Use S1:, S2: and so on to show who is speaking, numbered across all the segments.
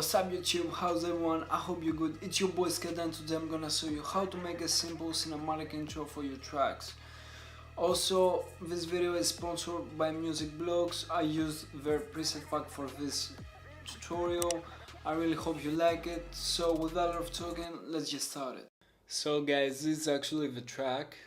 S1: What's up YouTube, how's everyone? I hope you're good. It's your boy Skedda and today I'm gonna show you how to make a simple cinematic intro for your tracks. Also, this video is sponsored by Muzik Blox. I used their preset pack for this tutorial. I really hope you like it. So without a lot of talking, let's get started. So guys, this is actually the track.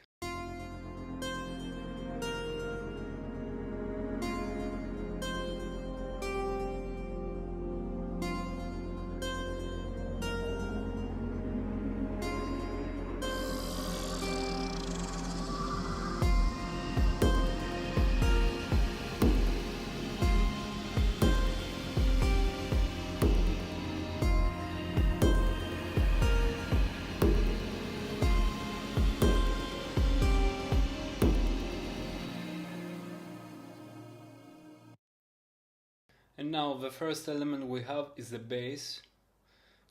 S1: And now the first element we have is the bass.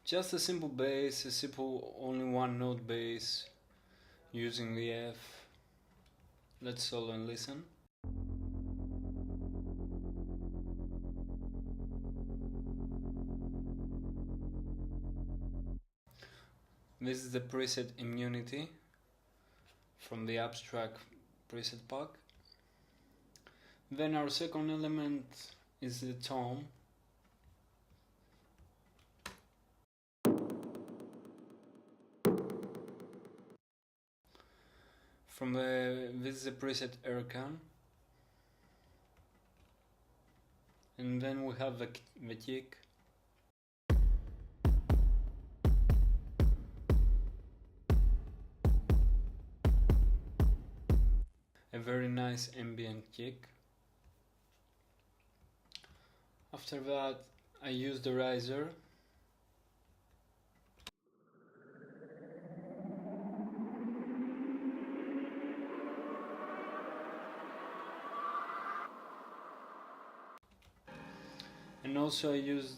S1: Just a simple bass, a simple only one note bass using the F. Let's solo and listen. This is the preset Immunity from the Abstract preset pack. Then our second element is the tone. This is the preset Aircan. And then we have the kick. A very nice ambient kick. After that, I use the riser. And also I use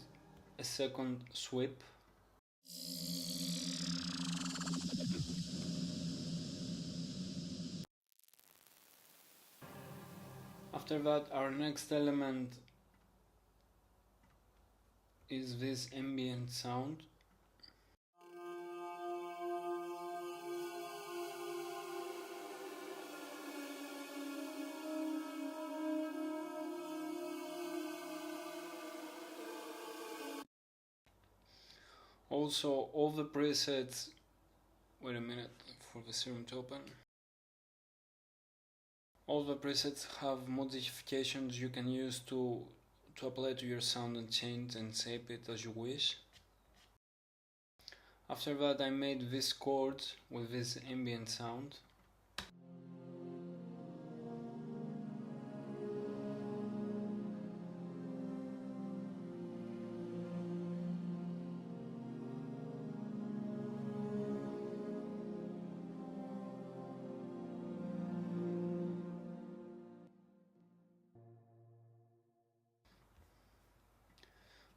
S1: a second sweep. After that, our next element is this ambient sound. Also, all the presets, wait a minute for the serum to open. All the presets have modifications you can use to apply to your sound and change and shape it as you wish. After that, I made this chord with this ambient sound.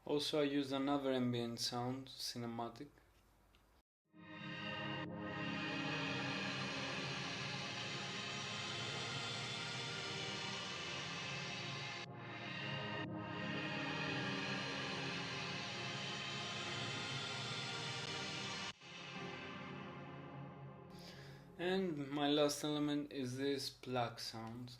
S1: Also, I used another ambient sound, cinematic. And my last element is this plug sound.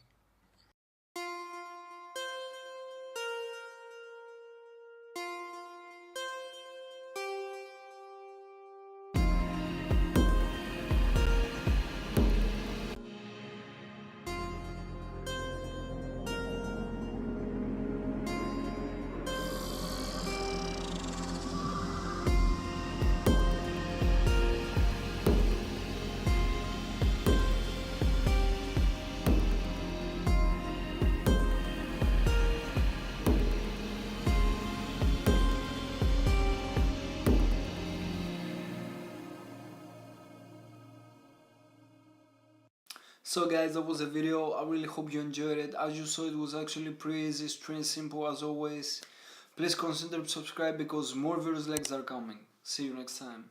S1: So guys, that was the video. I really hope you enjoyed it. As you saw, it was actually pretty easy, straight, simple as always. Please consider subscribe because more videos like that are coming. See you next time.